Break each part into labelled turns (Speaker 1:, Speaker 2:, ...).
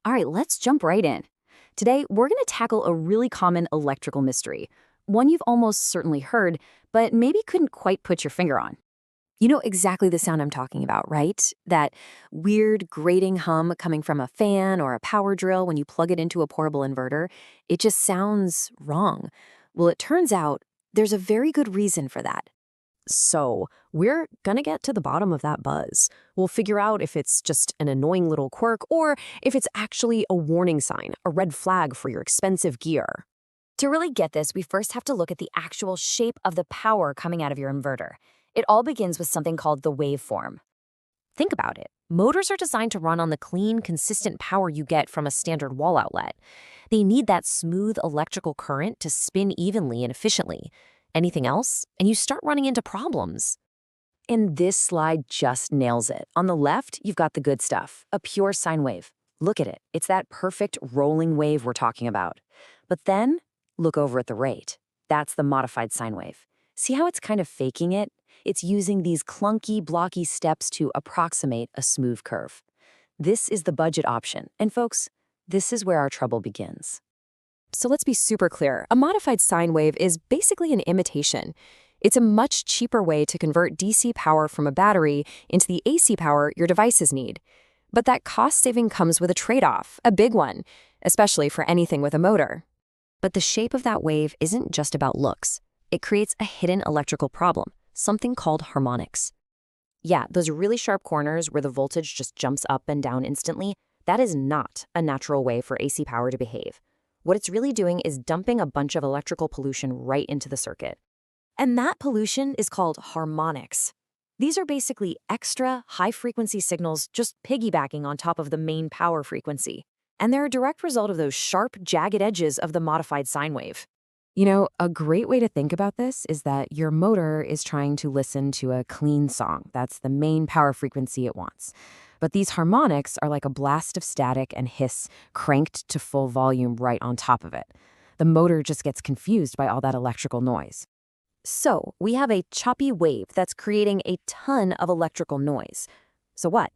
Speaker 1: All right, let's jump right in. Today, we're going to tackle a really common electrical mystery, one you've almost certainly heard, but maybe couldn't quite put your finger on. You know exactly the sound I'm talking about, right? That weird grating hum coming from a fan or a power drill when you plug it into a portable inverter. It just sounds wrong. Well, it turns out there's a very good reason for that.
Speaker 2: So, we're gonna get to the bottom of that buzz. We'll figure out if it's just an annoying little quirk or if it's actually a warning sign, a red flag for your expensive gear.
Speaker 1: To really get this, we first have to look at the actual shape of the power coming out of your inverter. It all begins with something called the waveform.
Speaker 2: Think about it. Motors are designed to run on the clean, consistent power you get from a standard wall outlet. They need that smooth electrical current to spin evenly and efficiently. Anything else, and you start running into problems.
Speaker 1: And this slide just nails it. On the left, you've got the good stuff, a pure sine wave. Look at it. It's that perfect rolling wave we're talking about. But then, look over at the right. That's the modified sine wave. See how it's kind of faking it? It's using these clunky, blocky steps to approximate a smooth curve. This is the budget option. And folks, this is where our trouble begins.
Speaker 2: So let's be super clear. A modified sine wave is basically an imitation. It's a much cheaper way to convert DC power from a battery into the AC power your devices need. But that cost saving comes with a trade-off, a big one, especially for anything with a motor. But the shape of that wave isn't just about looks. It creates a hidden electrical problem, something called harmonics. Yeah, those really sharp corners where the voltage just jumps up and down instantly, that is not a natural way for AC power to behave. What it's really doing is dumping a bunch of electrical pollution right into the circuit. And that pollution is called harmonics. These are basically extra high-frequency signals just piggybacking on top of the main power frequency. And they're a direct result of those sharp, jagged edges of the modified sine wave.
Speaker 3: You know, a great way to think about this is that your motor is trying to listen to a clean song. That's the main power frequency it wants. But these harmonics are like a blast of static and hiss cranked to full volume right on top of it. The motor just gets confused by all that electrical noise.
Speaker 2: So we have a choppy wave that's creating a ton of electrical noise. So what?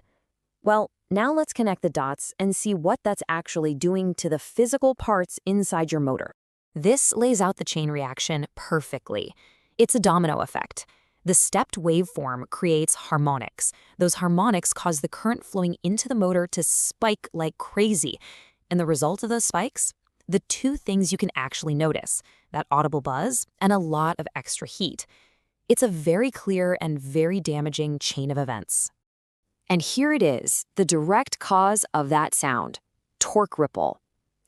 Speaker 2: Well, now let's connect the dots and see what that's actually doing to the physical parts inside your motor. This lays out the chain reaction perfectly. It's a domino effect. The stepped waveform creates harmonics. Those harmonics cause the current flowing into the motor to spike like crazy. And the result of those spikes? The two things you can actually notice, that audible buzz and a lot of extra heat. It's a very clear and very damaging chain of events.
Speaker 1: And here it is, the direct cause of that sound, torque ripple.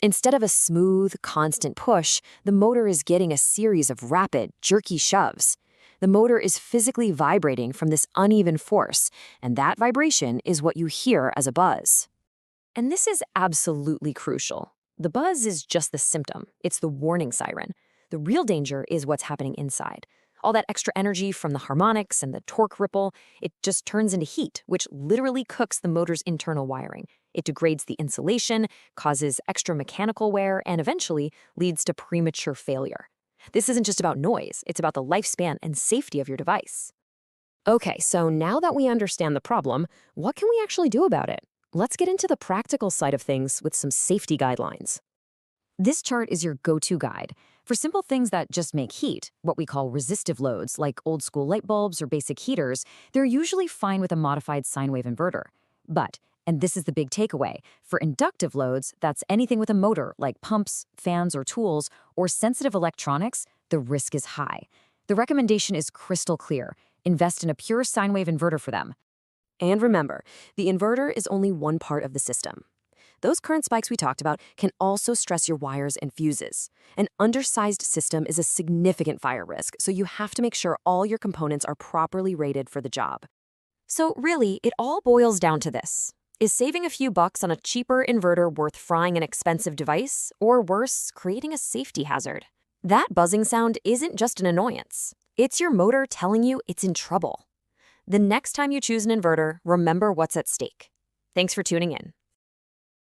Speaker 1: Instead of a smooth, constant push, the motor is getting a series of rapid, jerky shoves. The motor is physically vibrating from this uneven force, and that vibration is what you hear as a buzz.
Speaker 2: And this is absolutely crucial. The buzz is just the symptom. It's the warning siren. The real danger is what's happening inside. All that extra energy from the harmonics and the torque ripple, it just turns into heat, which literally cooks the motor's internal wiring. It degrades the insulation, causes extra mechanical wear, and eventually leads to premature failure. This isn't just about noise, it's about the lifespan and safety of your device. Okay, so now that we understand the problem, what can we actually do about it? Let's get into the practical side of things with some safety guidelines. This chart is your go-to guide. For simple things that just make heat, what we call resistive loads, like old-school light bulbs or basic heaters, they're usually fine with a modified sine wave inverter. But, and this is the big takeaway, for inductive loads, that's anything with a motor, like pumps, fans, or tools, or sensitive electronics, the risk is high. The recommendation is crystal clear. Invest in a pure sine wave inverter for them. And remember, the inverter is only one part of the system. Those current spikes we talked about can also stress your wires and fuses. An undersized system is a significant fire risk, so you have to make sure all your components are properly rated for the job. So really, it all boils down to this. Is saving a few bucks on a cheaper inverter worth frying an expensive device, or worse, creating a safety hazard? That buzzing sound isn't just an annoyance. It's your motor telling you it's in trouble. The next time you choose an inverter, remember what's at stake. Thanks for tuning in.